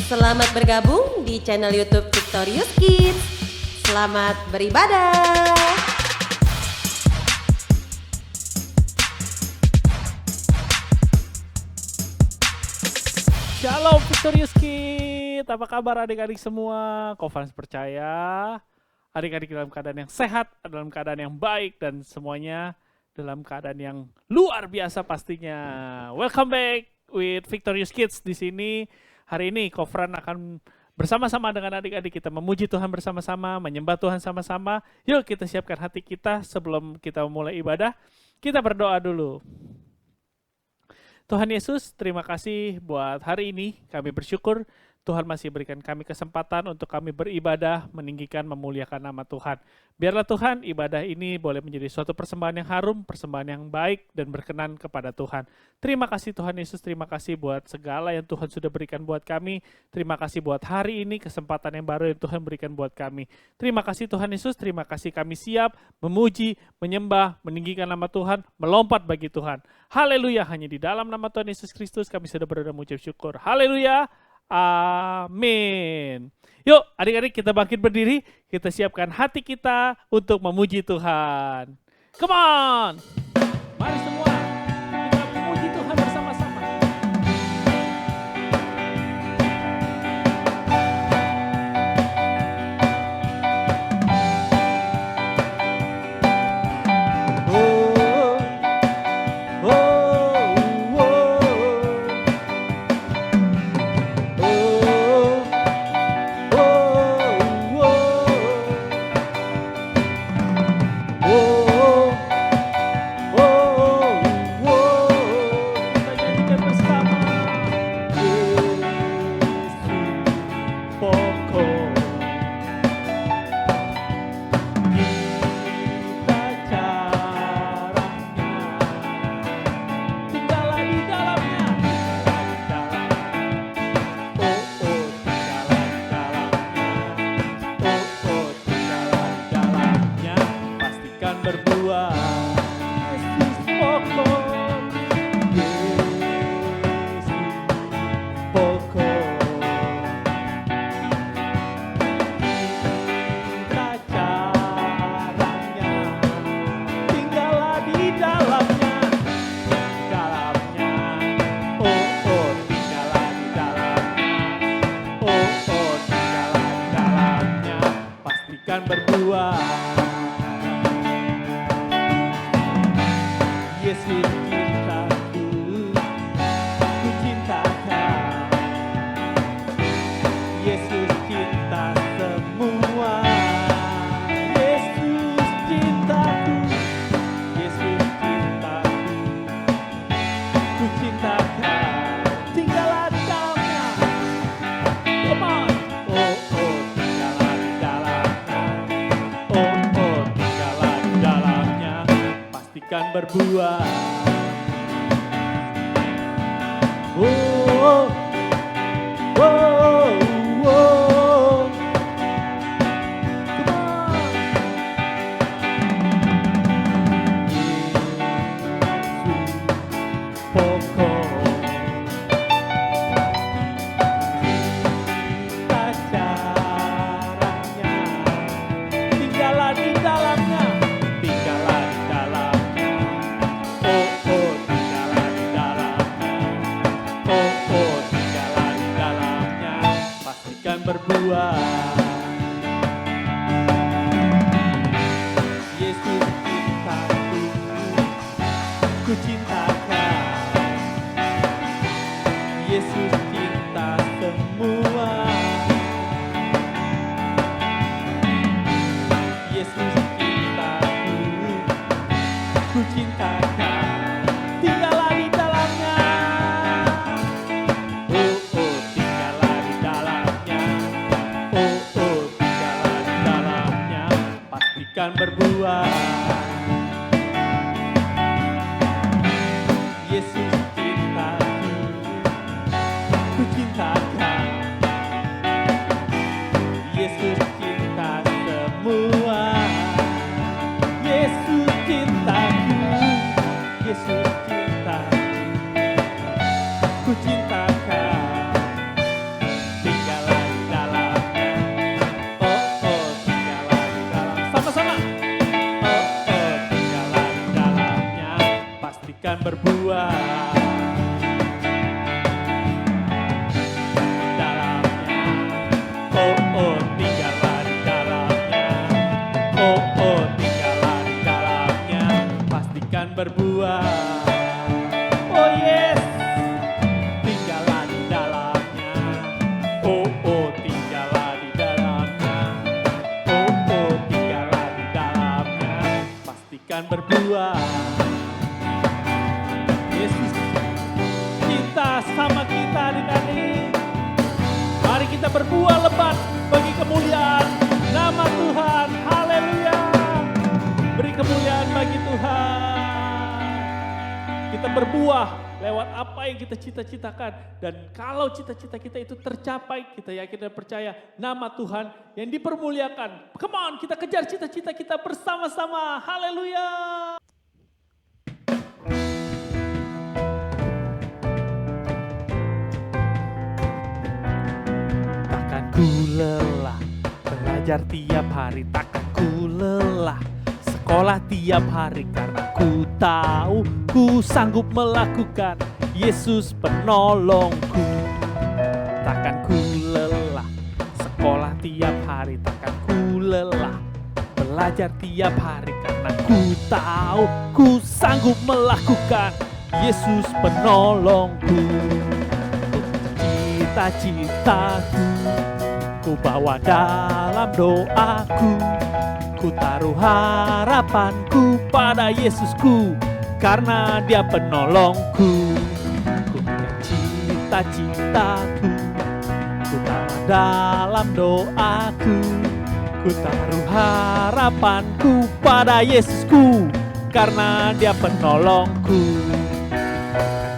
Selamat bergabung di channel YouTube Victorious Kids. Selamat beribadah. Shalom Victorious Kids, apa kabar adik-adik semua? Kofans percaya adik-adik dalam keadaan yang sehat, dalam keadaan yang baik, dan semuanya dalam keadaan yang luar biasa pastinya. Welcome back with Victorious Kids. Di sini hari ini Kofran akan bersama-sama dengan adik-adik kita memuji Tuhan bersama-sama, menyembah Tuhan sama-sama. Yuk kita siapkan hati kita sebelum kita mulai ibadah. Kita berdoa dulu. Tuhan Yesus, terima kasih buat hari ini. Kami bersyukur Tuhan masih berikan kami kesempatan untuk kami beribadah, meninggikan, memuliakan nama Tuhan. Biarlah Tuhan ibadah ini boleh menjadi suatu persembahan yang harum, persembahan yang baik dan berkenan kepada Tuhan. Terima kasih Tuhan Yesus, terima kasih buat segala yang Tuhan sudah berikan buat kami. Terima kasih buat hari ini, kesempatan yang baru yang Tuhan berikan buat kami. Terima kasih Tuhan Yesus, terima kasih kami siap memuji, menyembah, meninggikan nama Tuhan, melompat bagi Tuhan. Haleluya, hanya di dalam nama Tuhan Yesus Kristus kami sudah berdoa mengucap syukur. Haleluya. Amin. Yuk adik-adik kita bangkit berdiri, kita siapkan hati kita untuk memuji Tuhan. Come on. Mari semua kita memuji Tuhan bersama-sama. Berbuah. Yesus cintaku. berbuah. Dalamnya, oh oh tinggallah di dalamnya. Oh oh tinggallah di dalamnya. Pastikan berbuah. Oh yes, tinggallah di dalamnya. Oh oh tinggallah di dalamnya. Oh oh tinggallah di dalamnya. Pastikan berbuah. Yesus cinta sama kita adik-adik. Mari kita berbuah lebat bagi kemuliaan nama Tuhan. Haleluya. Beri kemuliaan bagi Tuhan. Kita berbuah lewat apa yang kita cita-citakan. Dan kalau cita-cita kita itu tercapai, kita yakin dan percaya nama Tuhan yang dipermuliakan. Come on, kita kejar cita-cita kita bersama-sama. Haleluya. Takkan ku lelah belajar tiap hari, takkan ku lelah sekolah tiap hari, karena ku tahu ku sanggup melakukan Yesus penolongku. Takkan ku lelah sekolah tiap hari, takkan ku lelah belajar tiap hari, karena ku tahu ku sanggup melakukan Yesus penolongku. Cita-citaku ku bawa dalam doaku, ku taruh harapanku pada Yesusku, karena Dia penolongku. Ku punya cita-citaku, ku taruh dalam doaku, ku taruh harapanku pada Yesusku, karena Dia penolongku.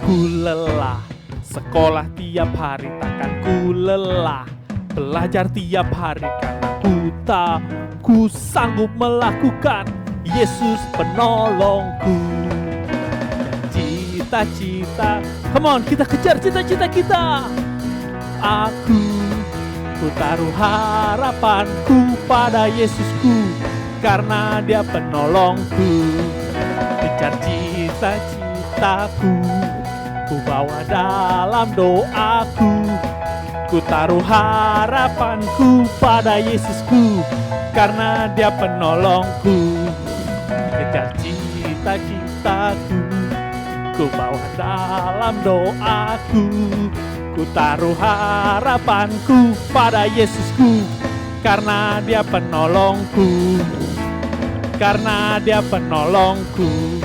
Ku lelah sekolah tiap hari, takkan ku lelah belajar tiap hari, karena ku tahu ku sanggup melakukan Yesus penolongku. Cita-cita, come on, kita kejar cita-cita kita. Ku taruh harapanku pada Yesusku, karena Dia penolongku. Kejar cita-citaku, ku bawa dalam doaku, ku taruh harapanku pada Yesusku, karena Dia penolongku. Kejar cita-citaku, ku bawa dalam doaku, ku taruh harapanku pada Yesusku, karena Dia penolongku. Karena Dia penolongku.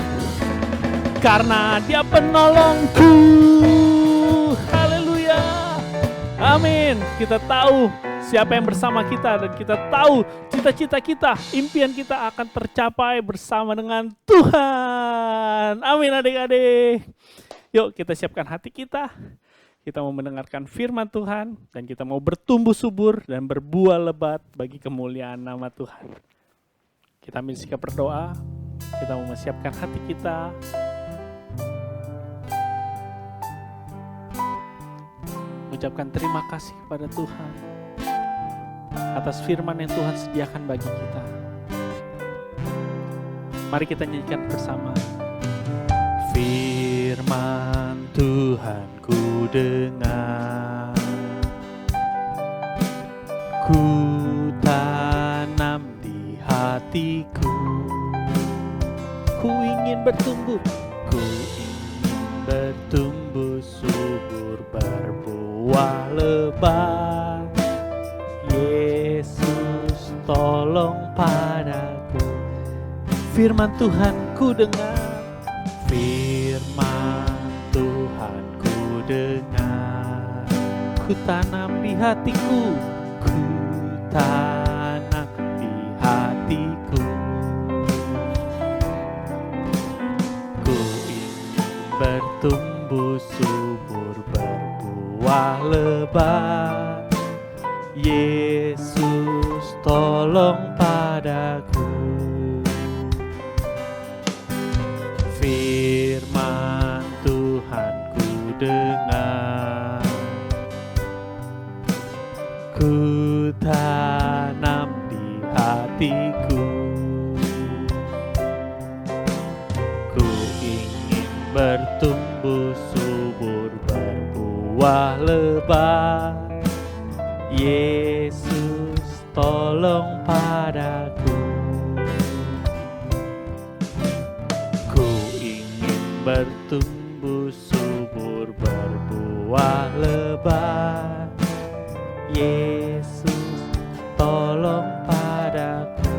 Karena Dia penolongku. Haleluya. Amin. Kita tahu siapa yang bersama kita, dan kita tahu cita-cita kita, impian kita akan tercapai bersama dengan Tuhan. Amin adik-adik. Yuk kita siapkan hati kita. Kita mau mendengarkan firman Tuhan, dan kita mau bertumbuh subur dan berbuah lebat bagi kemuliaan nama Tuhan. Kita ambil sikap berdoa. Kita mau mempersiapkan hati kita. Mengucapkan terima kasih kepada Tuhan atas firman yang Tuhan sediakan bagi kita. Mari kita nyanyikan bersama. Firman Tuhan ku dengar, ku tanam di hatiku, ku ingin bertumbuh, ku ingin bertumbuh subur, berbuah lebat. Yesus tolong padaku. Firman Tuhan ku dengar, firman Tuhan ku dengar, ku tanam di hatiku, ku tanam di hatiku, ku ingin bertumbuh subur, berbuah lebat. Yesus tolong padaku. Firman Tuhan ku dengar, ku tanam di hatiku, ku ingin bertumbuh berbuah lebat. Yesus, tolong padaku. Ku ingin bertumbuh subur, berbuah lebat. Yesus, tolong padaku.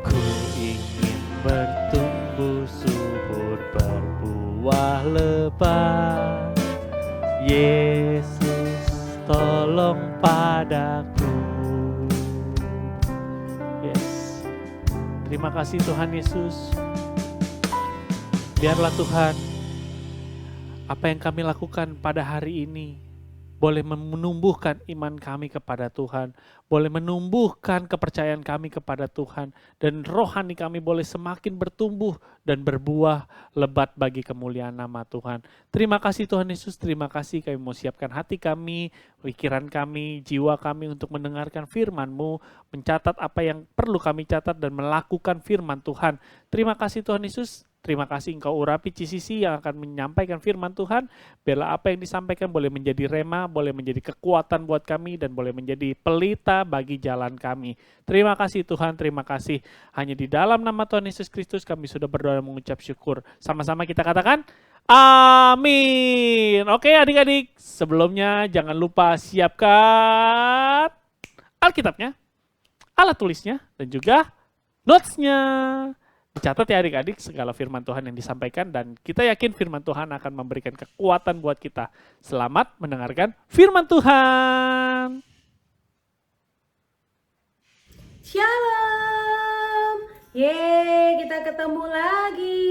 Ku ingin bertumbuh subur, berbuah lebat. Yesus, tolong padaku. Yes. Terima kasih Tuhan Yesus. Biarlah Tuhan, apa yang kami lakukan pada hari ini boleh menumbuhkan iman kami kepada Tuhan, boleh menumbuhkan kepercayaan kami kepada Tuhan, dan rohani kami boleh semakin bertumbuh dan berbuah lebat bagi kemuliaan nama Tuhan. Terima kasih Tuhan Yesus, terima kasih kami mau siapkan hati kami, pikiran kami, jiwa kami untuk mendengarkan firman-Mu, mencatat apa yang perlu kami catat dan melakukan firman Tuhan. Terima kasih Tuhan Yesus. Terima kasih Engkau urapi CCC yang akan menyampaikan firman Tuhan. Biarlah apa yang disampaikan boleh menjadi rema, boleh menjadi kekuatan buat kami, dan boleh menjadi pelita bagi jalan kami. Terima kasih Tuhan, terima kasih. Hanya di dalam nama Tuhan Yesus Kristus kami sudah berdoa dan mengucap syukur. Sama-sama kita katakan, amin. Oke adik-adik, sebelumnya jangan lupa siapkan Alkitabnya, alat tulisnya, dan juga notes-nya. Dicatat ya adik-adik segala firman Tuhan yang disampaikan, dan kita yakin firman Tuhan akan memberikan kekuatan buat kita. Selamat mendengarkan firman Tuhan. Shalom. Yeay, kita ketemu lagi.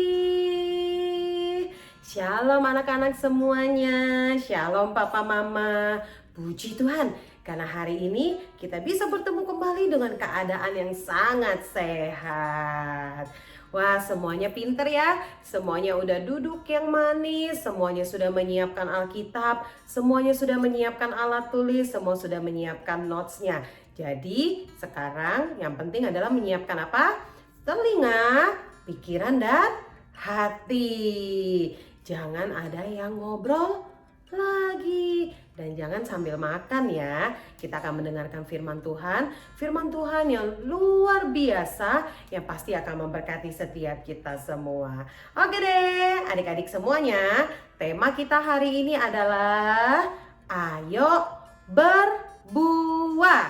Shalom anak-anak semuanya. Shalom papa mama. Puji Tuhan, karena hari ini kita bisa bertemu kembali dengan keadaan yang sangat sehat. Wah, semuanya pinter ya, semuanya udah duduk yang manis, semuanya sudah menyiapkan Alkitab, semuanya sudah menyiapkan alat tulis, semua sudah menyiapkan notes-nya. Jadi sekarang yang penting adalah menyiapkan apa? Telinga, pikiran, dan hati. Jangan ada yang ngobrol lagi. Dan jangan sambil makan ya. Kita akan mendengarkan firman Tuhan. Firman Tuhan yang luar biasa, yang pasti akan memberkati setiap kita semua. Oke deh, adik-adik semuanya. Tema kita hari ini adalah ayo berbuah.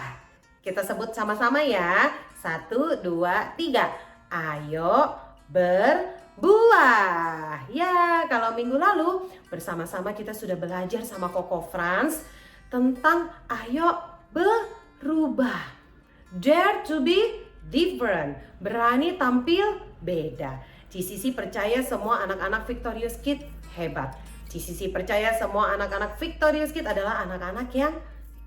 Kita sebut sama-sama ya. 1, 2, 3. Ayo berbuah. Ya, kalau minggu lalu bersama-sama kita sudah belajar sama Koko Franz tentang ayo berubah. Dare to be different. Berani tampil beda. CCC percaya semua anak-anak Victorious Kids hebat. CCC percaya semua anak-anak Victorious Kids adalah anak-anak yang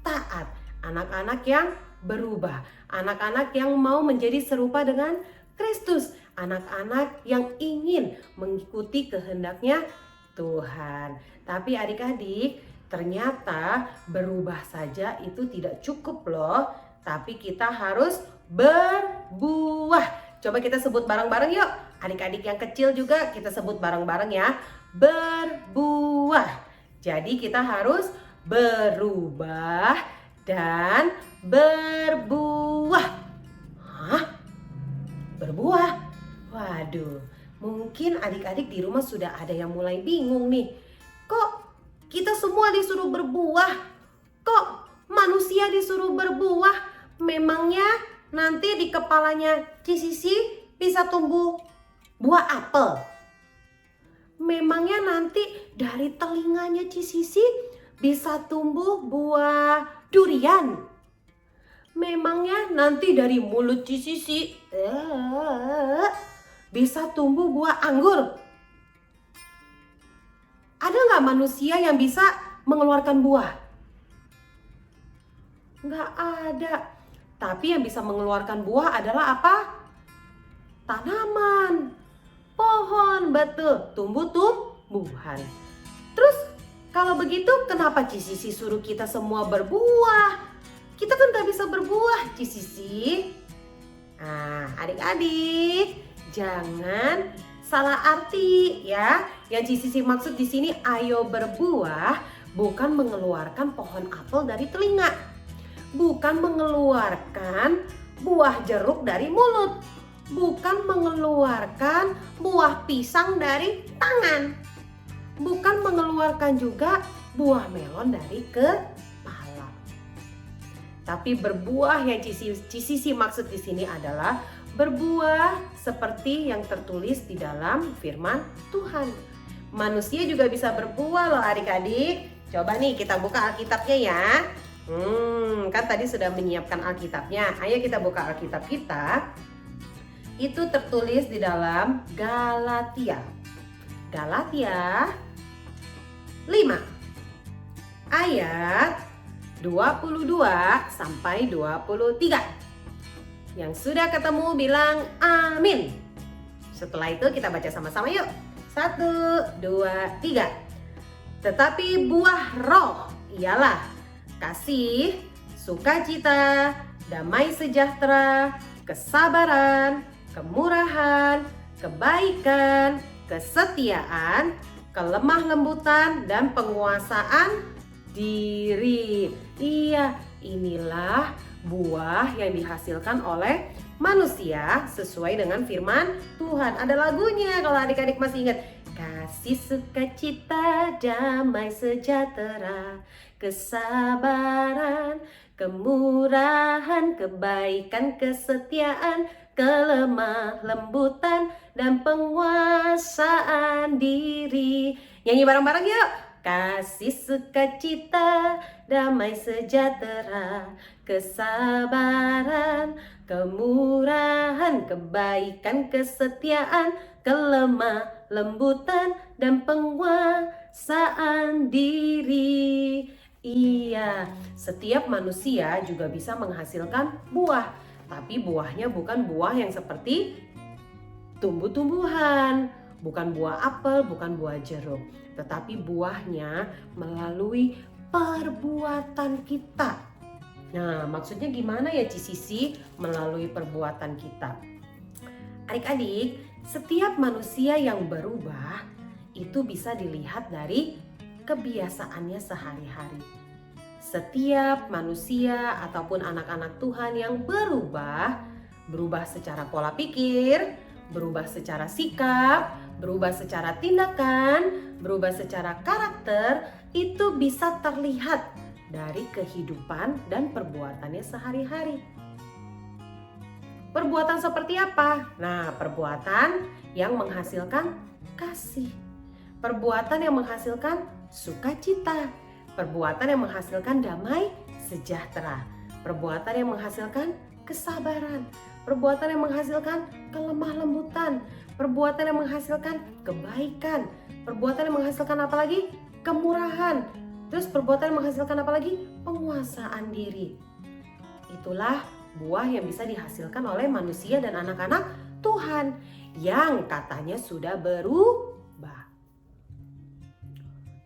taat, anak-anak yang berubah, anak-anak yang mau menjadi serupa dengan Kristus, anak-anak yang ingin mengikuti kehendaknya Tuhan. Tapi adik-adik, ternyata berubah saja itu tidak cukup loh. Tapi kita harus berbuah. Coba kita sebut bareng-bareng yuk. Adik-adik yang kecil juga kita sebut bareng-bareng ya. Berbuah. Jadi kita harus berubah dan berbuah. Hah? Berbuah? Waduh, mungkin adik-adik di rumah sudah ada yang mulai bingung nih. Kok kita semua disuruh berbuah? Kok manusia disuruh berbuah? Memangnya nanti di kepalanya CCC bisa tumbuh buah apel? Memangnya nanti dari telinganya CCC bisa tumbuh buah durian? Memangnya nanti dari mulut CCC bisa tumbuh buah anggur? Ada nggak manusia yang bisa mengeluarkan buah? Nggak ada. Tapi yang bisa mengeluarkan buah adalah apa? Tanaman, pohon, betul, tumbuh-tumbuhan. Terus kalau begitu kenapa CCC suruh kita semua berbuah? Kita kan gak bisa berbuah, CCC. Nah, adik-adik, jangan salah arti ya. Yang Sisi maksud di sini ayo berbuah bukan mengeluarkan pohon apel dari telinga. Bukan mengeluarkan buah jeruk dari mulut. Bukan mengeluarkan buah pisang dari tangan. Bukan mengeluarkan juga buah melon dari kepala. Tapi berbuah yang Sisi maksud di sini adalah berbuah seperti yang tertulis di dalam firman Tuhan. Manusia juga bisa berbuah loh adik-adik. Coba nih kita buka Alkitabnya ya. Kan tadi sudah menyiapkan Alkitabnya. Ayo kita buka Alkitab kita. Itu tertulis di dalam Galatia. Galatia 5 ayat 22 sampai 23. Yang sudah ketemu bilang amin. Setelah itu kita baca sama-sama yuk. 1, 2, 3. Tetapi buah roh ialah kasih, sukacita, damai sejahtera, kesabaran, kemurahan, kebaikan, kesetiaan, kelemah lembutan, dan penguasaan diri. Iya, inilah buah yang dihasilkan oleh manusia sesuai dengan firman Tuhan. Ada lagunya kalau adik-adik masih ingat. Kasih, sukacita, damai sejahtera, kesabaran, kemurahan, kebaikan, kesetiaan, kelemah lembutan, dan penguasaan diri. Nyanyi bareng-bareng yuk. Kasih, sukacita, damai sejahtera, kesabaran, kemurahan, kebaikan, kesetiaan, kelemah lembutan, dan penguasaan diri. Iya, setiap manusia juga bisa menghasilkan buah, tapi buahnya bukan buah yang seperti tumbuh-tumbuhan, bukan buah apel, bukan buah jeruk, tetapi buahnya melalui perbuatan kita. Nah, maksudnya gimana ya Sisi melalui perbuatan kita? Adik-adik, setiap manusia yang berubah itu bisa dilihat dari kebiasaannya sehari-hari. Setiap manusia ataupun anak-anak Tuhan yang berubah secara pola pikir, berubah secara sikap, berubah secara tindakan, berubah secara karakter, itu bisa terlihat dari kehidupan dan perbuatannya sehari-hari. Perbuatan seperti apa? Nah, perbuatan yang menghasilkan kasih, perbuatan yang menghasilkan sukacita, perbuatan yang menghasilkan damai sejahtera, perbuatan yang menghasilkan kesabaran, perbuatan yang menghasilkan kelemah lembutan, perbuatan yang menghasilkan kebaikan, perbuatan yang menghasilkan apa lagi? Kemurahan. Terus perbuatan yang menghasilkan apa lagi? Penguasaan diri. Itulah buah yang bisa dihasilkan oleh manusia dan anak-anak Tuhan yang katanya sudah berubah.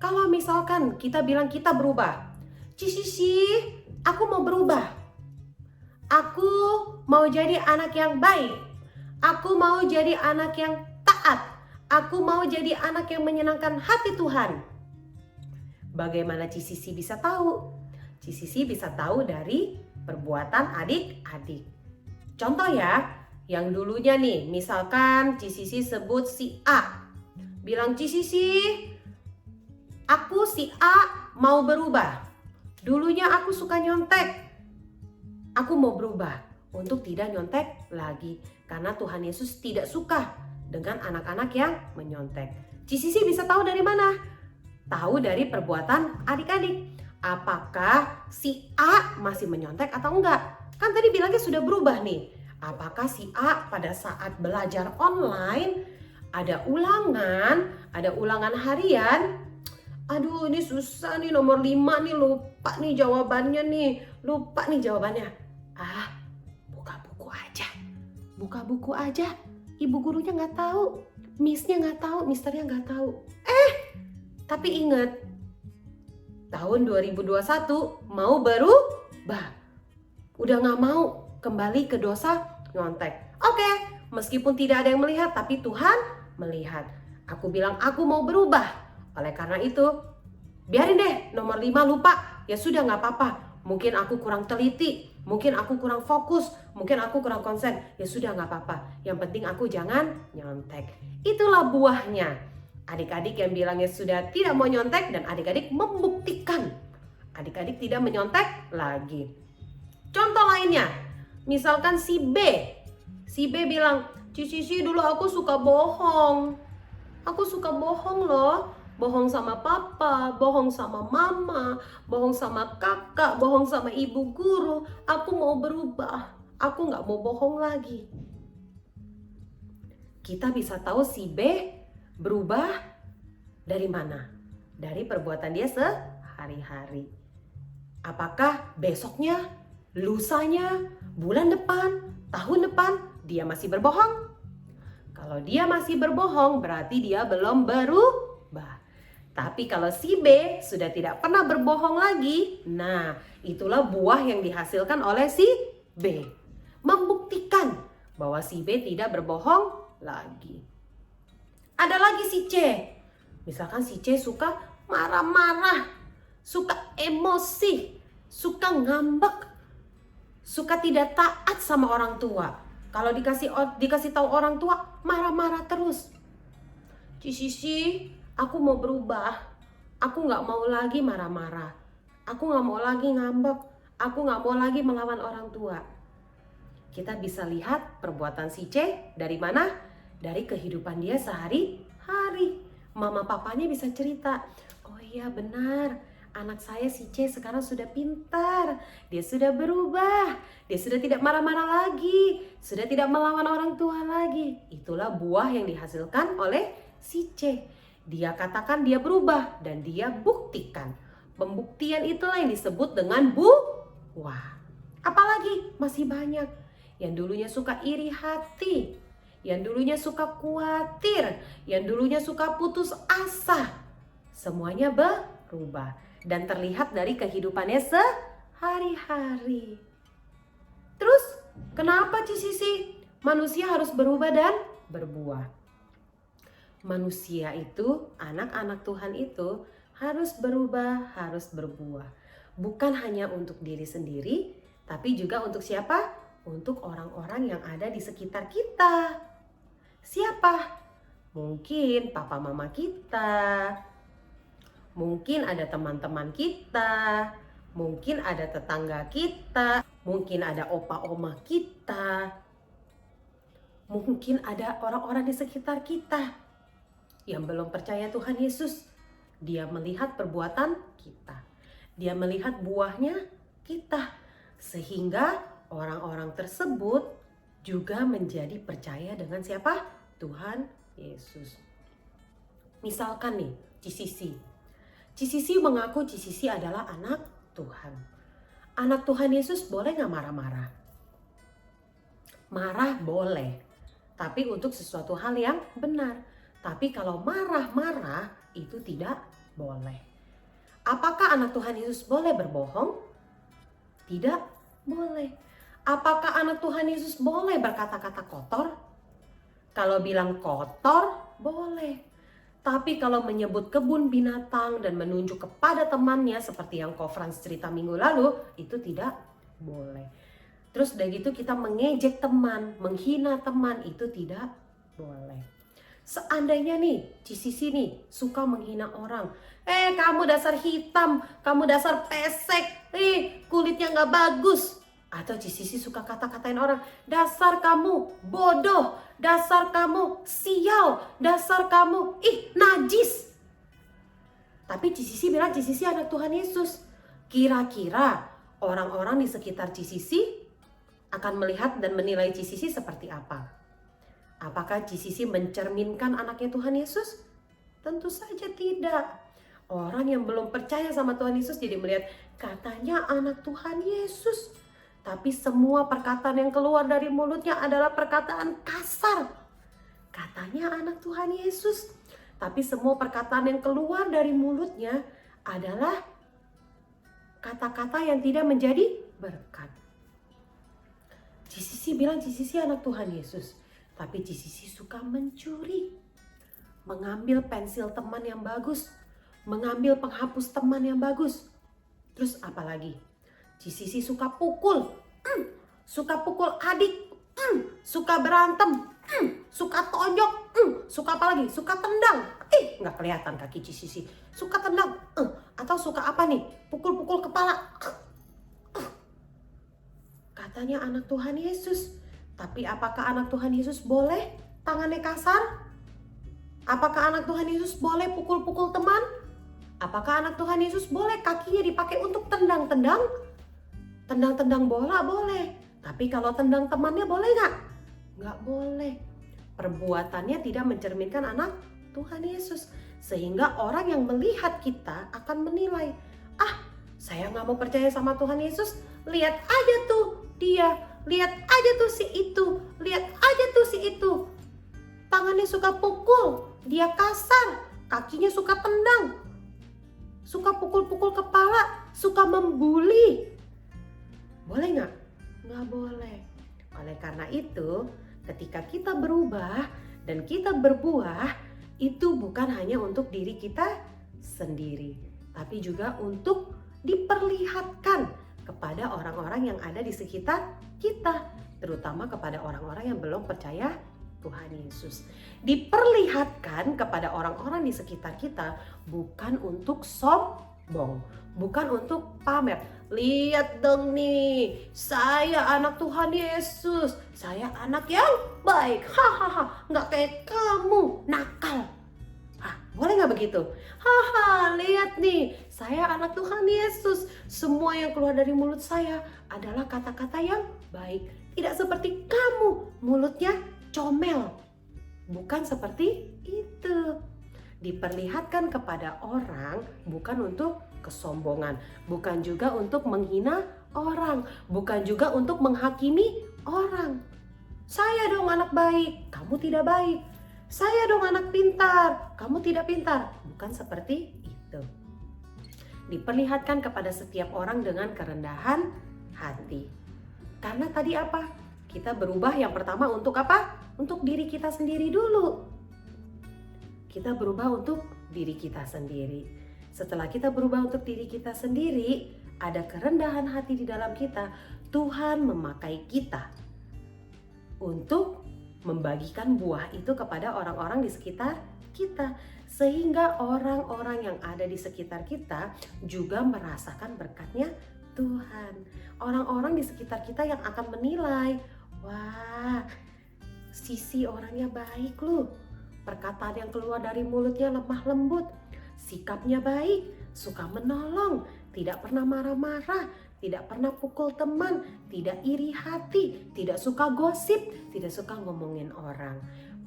Kalau misalkan kita bilang kita berubah, Sisi, aku mau berubah. Aku mau jadi anak yang baik. Aku mau jadi anak yang taat. Aku mau jadi anak yang menyenangkan hati Tuhan. Bagaimana Sisi bisa tahu? Sisi bisa tahu dari perbuatan adik-adik. Contoh ya, yang dulunya nih, misalkan Sisi sebut si A. Bilang, Sisi, aku si A mau berubah. Dulunya aku suka nyontek. Aku mau berubah untuk tidak nyontek lagi. Karena Tuhan Yesus tidak suka dengan anak-anak yang menyontek. Sisi bisa tahu dari mana? Tahu dari perbuatan adik-adik. Apakah si A masih menyontek atau enggak? Kan tadi bilangnya sudah berubah nih. Apakah si A pada saat belajar online ada ulangan harian? Aduh, ini susah nih nomor 5 nih, lupa nih jawabannya nih. Buka buku aja. Ibu gurunya nggak tahu, missnya nggak tahu, misternya nggak tahu. Tapi ingat, tahun 2021 mau berubah. Udah nggak mau kembali ke dosa nyontek. Oke, meskipun tidak ada yang melihat, tapi Tuhan melihat. Aku bilang aku mau berubah. Oleh karena itu, biarin deh nomor 5 lupa. Ya sudah, gak apa-apa. Mungkin aku kurang teliti, mungkin aku kurang fokus, mungkin aku kurang konsen. Ya sudah, gak apa-apa. Yang penting aku jangan nyontek. Itulah buahnya. Adik-adik yang bilangnya sudah tidak mau nyontek dan adik-adik membuktikan. Adik-adik tidak menyontek lagi. Contoh lainnya, misalkan si B. Si B bilang, Cici dulu aku suka bohong. Aku suka bohong loh. Bohong sama papa, bohong sama mama, bohong sama kakak, bohong sama ibu guru. Aku mau berubah. Aku gak mau bohong lagi. Kita bisa tahu si B berubah dari mana? Dari perbuatan dia sehari-hari. Apakah besoknya, lusanya, bulan depan, tahun depan dia masih berbohong? Kalau dia masih berbohong berarti dia belum berubah. Tapi kalau si B sudah tidak pernah berbohong lagi, nah itulah buah yang dihasilkan oleh si B. Membuktikan bahwa si B tidak berbohong lagi. Ada lagi si C. Misalkan si C suka marah-marah, suka emosi, suka ngambek, suka tidak taat sama orang tua. Kalau dikasih tahu orang tua, marah-marah terus. Cici, aku mau berubah. Aku gak mau lagi marah-marah. Aku gak mau lagi ngambek. Aku gak mau lagi melawan orang tua. Kita bisa lihat perbuatan si C dari mana? Dari kehidupan dia sehari-hari. Mama papanya bisa cerita, oh iya benar, anak saya si C sekarang sudah pintar. Dia sudah berubah. Dia sudah tidak marah-marah lagi. Sudah tidak melawan orang tua lagi. Itulah buah yang dihasilkan oleh si C. Dia katakan dia berubah dan dia buktikan. Pembuktian itulah yang disebut dengan buah. Apalagi masih banyak. Yang dulunya suka iri hati, yang dulunya suka khawatir, yang dulunya suka putus asa. Semuanya berubah dan terlihat dari kehidupannya sehari-hari. Terus kenapa Cici manusia harus berubah dan berbuah? Manusia itu, anak-anak Tuhan itu harus berubah, harus berbuah. Bukan hanya untuk diri sendiri, tapi juga untuk siapa? Untuk orang-orang yang ada di sekitar kita. Siapa? Mungkin papa mama kita, mungkin ada teman-teman kita, mungkin ada tetangga kita, mungkin ada opa oma kita, mungkin ada orang-orang di sekitar kita yang belum percaya Tuhan Yesus. Dia melihat perbuatan kita, dia melihat buahnya kita, sehingga orang-orang tersebut juga menjadi percaya dengan siapa? Tuhan Yesus. Misalkan nih, Cici. Cici mengaku Cici adalah anak Tuhan. Anak Tuhan Yesus boleh gak marah-marah? Marah boleh, tapi untuk sesuatu hal yang benar. Tapi kalau marah-marah itu tidak boleh. Apakah anak Tuhan Yesus boleh berbohong? Tidak boleh. Apakah anak Tuhan Yesus boleh berkata-kata kotor? Kalau bilang kotor, boleh. Tapi kalau menyebut kebun binatang dan menunjuk kepada temannya seperti yang Ko Frans cerita minggu lalu, itu tidak boleh. Terus udah gitu kita mengejek teman, menghina teman, itu tidak boleh. Seandainya nih, Cici nih suka menghina orang. Kamu dasar hitam, kamu dasar pesek, kulitnya gak bagus. Atau Cici suka kata-katain orang, dasar kamu bodoh, dasar kamu sial, dasar kamu najis. Tapi Cici bilang Cici anak Tuhan Yesus. Kira-kira orang-orang di sekitar Cici akan melihat dan menilai Cici seperti apa? Apakah Cici mencerminkan anaknya Tuhan Yesus? Tentu saja tidak. Orang yang belum percaya sama Tuhan Yesus jadi melihat katanya anak Tuhan Yesus. Tapi semua perkataan yang keluar dari mulutnya adalah perkataan kasar. Katanya anak Tuhan Yesus. Tapi semua perkataan yang keluar dari mulutnya adalah kata-kata yang tidak menjadi berkat. Cici bilang Cici anak Tuhan Yesus. Tapi Cici suka mencuri. mengambil pensil teman yang bagus, mengambil penghapus teman yang bagus. Terus apa lagi? Sisi suka pukul, suka pukul adik, suka berantem, suka tonjok, suka apa lagi? Suka tendang. Nggak kelihatan kaki Sisi. Suka tendang, atau suka apa nih? Pukul-pukul kepala. Katanya anak Tuhan Yesus. Tapi apakah anak Tuhan Yesus boleh tangannya kasar? Apakah anak Tuhan Yesus boleh pukul-pukul teman? Apakah anak Tuhan Yesus boleh kakinya dipakai untuk tendang-tendang? Tendang-tendang bola boleh. Tapi kalau tendang temannya boleh nggak? Nggak boleh. Perbuatannya tidak mencerminkan anak Tuhan Yesus. Sehingga orang yang melihat kita akan menilai, saya nggak mau percaya sama Tuhan Yesus. Lihat aja tuh dia, lihat aja tuh si itu, lihat aja tuh si itu. Tangannya suka pukul, dia kasar, kakinya suka tendang, suka pukul-pukul kepala, suka membuli. Boleh nggak? Nggak boleh. Oleh karena itu, ketika kita berubah dan kita berbuah, itu bukan hanya untuk diri kita sendiri, tapi juga untuk diperlihatkan kepada orang-orang yang ada di sekitar kita, terutama kepada orang-orang yang belum percaya Tuhan Yesus. Diperlihatkan kepada orang-orang di sekitar kita bukan untuk sombong, bukan untuk pamer. Lihat dong nih, saya anak Tuhan Yesus, saya anak yang baik, hahaha, nggak kayak kamu, nakal. Boleh nggak begitu? Lihat nih, saya anak Tuhan Yesus, semua yang keluar dari mulut saya adalah kata-kata yang baik. Tidak seperti kamu, mulutnya comel. Bukan seperti itu. Diperlihatkan kepada orang bukan untuk kesombongan, bukan juga untuk menghina orang, bukan juga untuk menghakimi orang. Saya dong anak baik, kamu tidak baik. Saya dong anak pintar, kamu tidak pintar. Bukan seperti itu. Diperlihatkan kepada setiap orang dengan kerendahan hati. Karena tadi apa? Kita berubah yang pertama untuk apa? Untuk diri kita sendiri dulu. Kita berubah untuk diri kita sendiri. Setelah kita berubah untuk diri kita sendiri, ada kerendahan hati di dalam kita. Tuhan memakai kita untuk membagikan buah itu kepada orang-orang di sekitar kita, sehingga orang-orang yang ada di sekitar kita juga merasakan berkatnya Tuhan. Orang-orang di sekitar kita yang akan menilai, wah, Sisi orangnya baik loh, perkataan yang keluar dari mulutnya lemah lembut, sikapnya baik, suka menolong, tidak pernah marah-marah, tidak pernah pukul teman, tidak iri hati, tidak suka gosip, tidak suka ngomongin orang.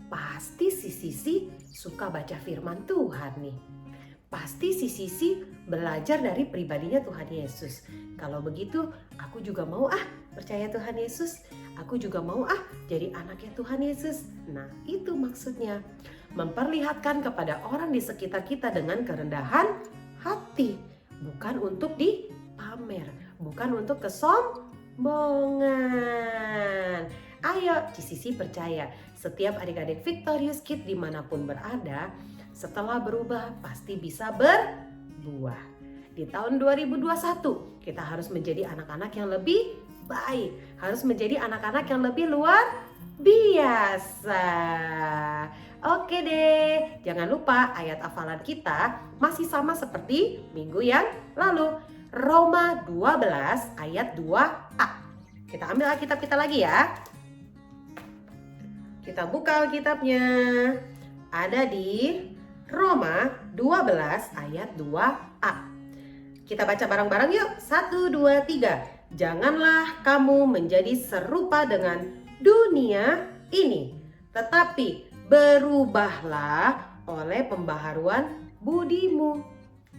Pasti si Sisi suka baca firman Tuhan nih. Pasti si Sisi belajar dari pribadinya Tuhan Yesus. Kalau begitu, aku juga mau percaya Tuhan Yesus. Aku juga mau jadi anaknya Tuhan Yesus. Nah, itu maksudnya. Memperlihatkan kepada orang di sekitar kita dengan kerendahan hati. Bukan untuk dipamer, bukan untuk kesombongan. Ayo, Sisi percaya setiap adik-adik Victorious Kids dimanapun berada, setelah berubah pasti bisa berbuah. Di tahun 2021 kita harus menjadi anak-anak yang lebih baik, harus menjadi anak-anak yang lebih luar biasa. Oke deh, jangan lupa ayat hafalan kita masih sama seperti minggu yang lalu. Roma 12 ayat 2a. Kita ambil Alkitab kita lagi ya. Kita buka Alkitabnya. Ada di Roma 12 ayat 2a. Kita baca bareng-bareng yuk. 1, 2, 3. Janganlah kamu menjadi serupa dengan dunia ini, tetapi berubahlah oleh pembaharuan budimu.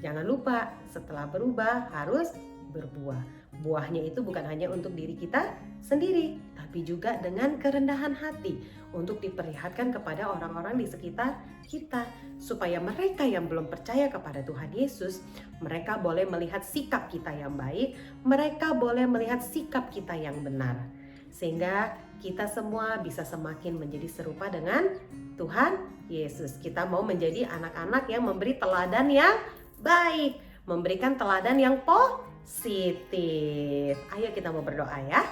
Jangan lupa, setelah berubah harus berbuah. Buahnya itu bukan hanya untuk diri kita sendiri, tapi juga dengan kerendahan hati untuk diperlihatkan kepada orang-orang di sekitar kita, supaya mereka yang belum percaya kepada Tuhan Yesus, mereka boleh melihat sikap kita yang baik, mereka boleh melihat sikap kita yang benar. sehingga kita semua bisa semakin menjadi serupa dengan Tuhan Yesus. Kita mau menjadi anak-anak yang memberi teladan yang baik, memberikan teladan yang positif. Ayo kita mau berdoa ya.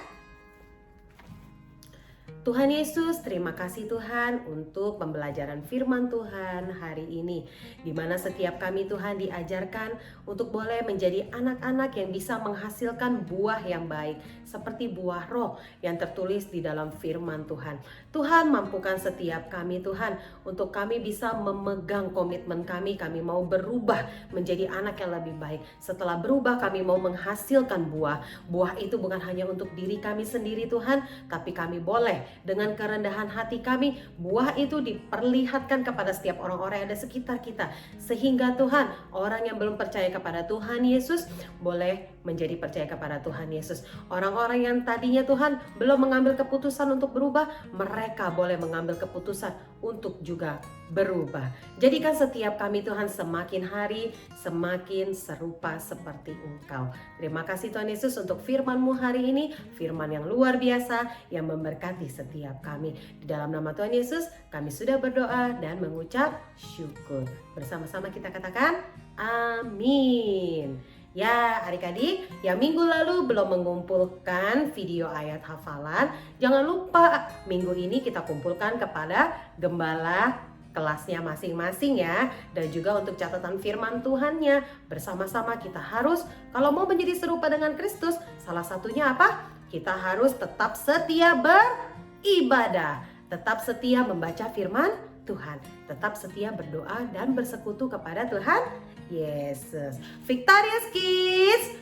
Tuhan Yesus, terima kasih Tuhan untuk pembelajaran firman Tuhan hari ini, di mana setiap kami Tuhan diajarkan untuk boleh menjadi anak-anak yang bisa menghasilkan buah yang baik, seperti buah roh yang tertulis di dalam firman Tuhan. Tuhan, mampukan setiap kami Tuhan, untuk kami bisa memegang komitmen kami mau berubah menjadi anak yang lebih baik. Setelah berubah, kami mau menghasilkan buah. Buah itu bukan hanya untuk diri kami sendiri Tuhan, tapi kami boleh dengan kerendahan hati kami, buah itu diperlihatkan kepada setiap orang-orang yang ada sekitar kita, sehingga Tuhan, orang yang belum percaya kepada Tuhan Yesus boleh menjadi percaya kepada Tuhan Yesus. Orang-orang yang tadinya Tuhan belum mengambil keputusan untuk berubah, mereka boleh mengambil keputusan untuk juga berubah. Jadikan setiap kami Tuhan semakin hari semakin serupa seperti Engkau. Terima kasih Tuhan Yesus untuk firman-Mu hari ini, firman yang luar biasa yang memberkati setiap kami. Di dalam nama Tuhan Yesus kami sudah berdoa dan mengucap syukur. Bersama-sama kita katakan amin. Ya adik-adik yang minggu lalu belum mengumpulkan video ayat hafalan, jangan lupa minggu ini kita kumpulkan kepada gembala kelasnya masing-masing ya. Dan juga untuk catatan firman Tuhannya. Bersama-sama kita harus, kalau mau menjadi serupa dengan Kristus, salah satunya apa? Kita harus tetap setia beribadah, tetap setia membaca firman Tuhan, tetap setia berdoa dan bersekutu kepada Tuhan Yesus. Victorious Kids,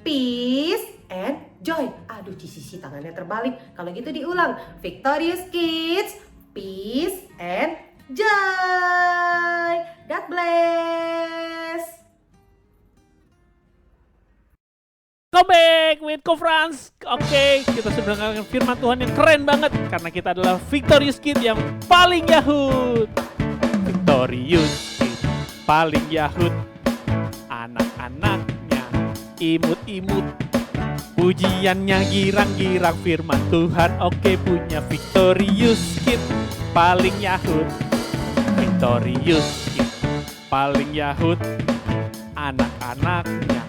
peace and joy. Aduh, Sisi tangannya terbalik. Kalau gitu diulang. Victorious Kids, peace and joy. God bless. Come back with Conference. Oke, kita sudah mendengarkan firman Tuhan yang keren banget karena kita adalah Victorious Kid yang paling Yahud. Victorious Kid paling Yahud. Anak-anaknya imut-imut. Pujiannya girang-girang firman Tuhan. Oke, punya Victorious Kid paling Yahud. Victorious Kid paling Yahud. Anak-anaknya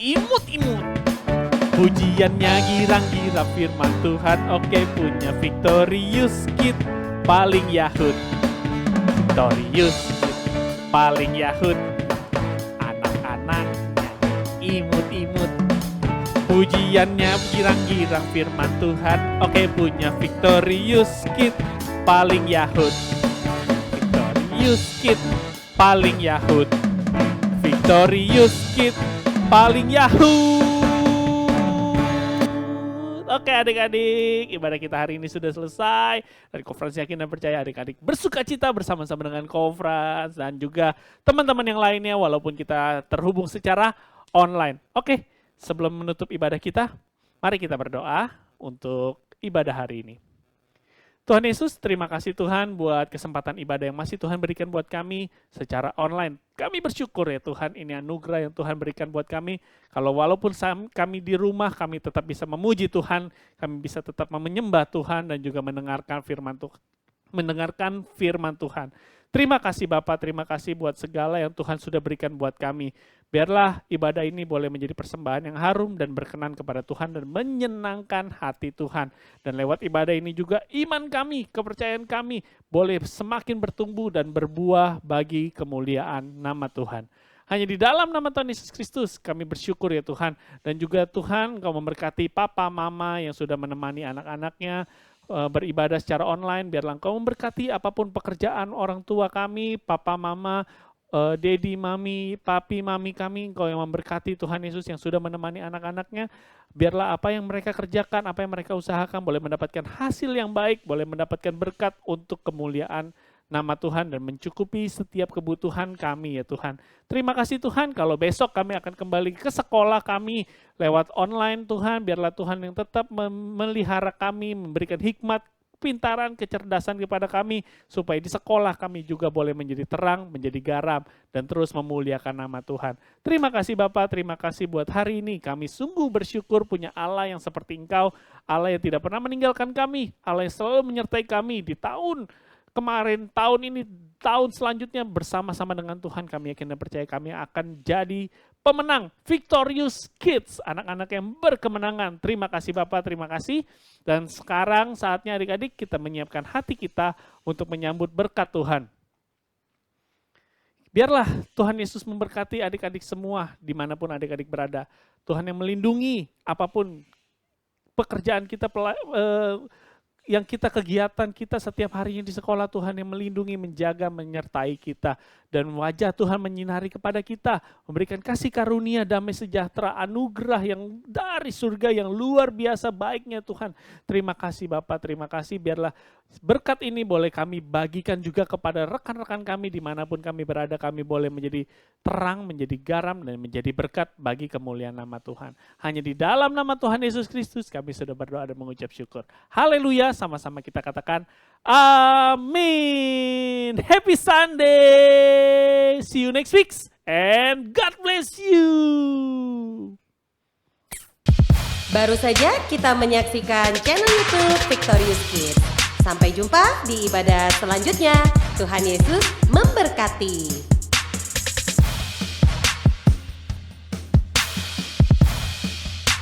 imut-imut. Pujiannya girang-girang firman Tuhan. Oke, punya Victorious Kid paling Yahud. Victorious Kid paling Yahud. Anak-anaknya imut-imut. Pujiannya girang-girang firman Tuhan. Oke, punya Victorious Kid paling Yahud. Victorious Kid paling Yahud. Victorious Kid paling Yahud. Oke adik-adik, ibadah kita hari ini sudah selesai. Dari Conference Yakin dan Percaya, adik-adik bersuka cita bersama-sama dengan Conference dan juga teman-teman yang lainnya walaupun kita terhubung secara online. Oke, sebelum menutup ibadah kita, mari kita berdoa untuk ibadah hari ini. Tuhan Yesus, terima kasih Tuhan buat kesempatan ibadah yang masih Tuhan berikan buat kami secara online. Kami bersyukur ya Tuhan, ini anugerah yang Tuhan berikan buat kami. Kalau walaupun kami di rumah, kami tetap bisa memuji Tuhan, kami bisa tetap menyembah Tuhan dan juga mendengarkan firman Tuhan. Terima kasih Bapak, terima kasih buat segala yang Tuhan sudah berikan buat kami. Biarlah ibadah ini boleh menjadi persembahan yang harum dan berkenan kepada Tuhan dan menyenangkan hati Tuhan. Dan lewat ibadah ini juga iman kami, kepercayaan kami boleh semakin bertumbuh dan berbuah bagi kemuliaan nama Tuhan. Hanya di dalam nama Tuhan Yesus Kristus kami bersyukur ya Tuhan. Dan juga Tuhan Engkau memberkati papa, mama yang sudah menemani anak-anaknya beribadah secara online. Biarlah Engkau memberkati apapun pekerjaan orang tua kami, papa, mama, dedi, mami, papi, mami kami. Engkau yang memberkati Tuhan Yesus yang sudah menemani anak-anaknya. Biarlah apa yang mereka kerjakan, apa yang mereka usahakan boleh mendapatkan hasil yang baik, boleh mendapatkan berkat untuk kemuliaan nama Tuhan dan mencukupi setiap kebutuhan kami ya Tuhan. Terima kasih Tuhan, kalau besok kami akan kembali ke sekolah kami lewat online Tuhan, biarlah Tuhan yang tetap memelihara kami, memberikan hikmat, kepintaran, kecerdasan kepada kami, supaya di sekolah kami juga boleh menjadi terang, menjadi garam, dan terus memuliakan nama Tuhan. Terima kasih Bapak, terima kasih buat hari ini. Kami sungguh bersyukur punya Allah yang seperti Engkau, Allah yang tidak pernah meninggalkan kami, Allah yang selalu menyertai kami di tahun kemarin, tahun ini, tahun selanjutnya bersama-sama dengan Tuhan. Kami yakin dan percaya kami akan jadi pemenang, victorious kids, anak-anak yang berkemenangan. Terima kasih Bapak, terima kasih. Dan sekarang saatnya adik-adik kita menyiapkan hati kita untuk menyambut berkat Tuhan. Biarlah Tuhan Yesus memberkati adik-adik semua dimanapun adik-adik berada. Tuhan yang melindungi apapun pekerjaan kita, yang kita kegiatan kita setiap harinya di sekolah, Tuhan yang melindungi, menjaga, menyertai kita. Dan wajah Tuhan menyinari kepada kita, memberikan kasih karunia, damai sejahtera, anugerah yang dari surga yang luar biasa baiknya Tuhan. Terima kasih Bapak, terima kasih. Biarlah berkat ini boleh kami bagikan juga kepada rekan-rekan kami dimanapun kami berada. Kami boleh menjadi terang, menjadi garam, dan menjadi berkat bagi kemuliaan nama Tuhan. Hanya di dalam nama Tuhan Yesus Kristus kami sudah berdoa dan mengucap syukur. Haleluya, sama-sama kita katakan amin. Happy Sunday. See you next week and God bless you. Baru saja kita menyaksikan channel YouTube Victorious Kids. Sampai jumpa di ibadah selanjutnya. Tuhan Yesus memberkati.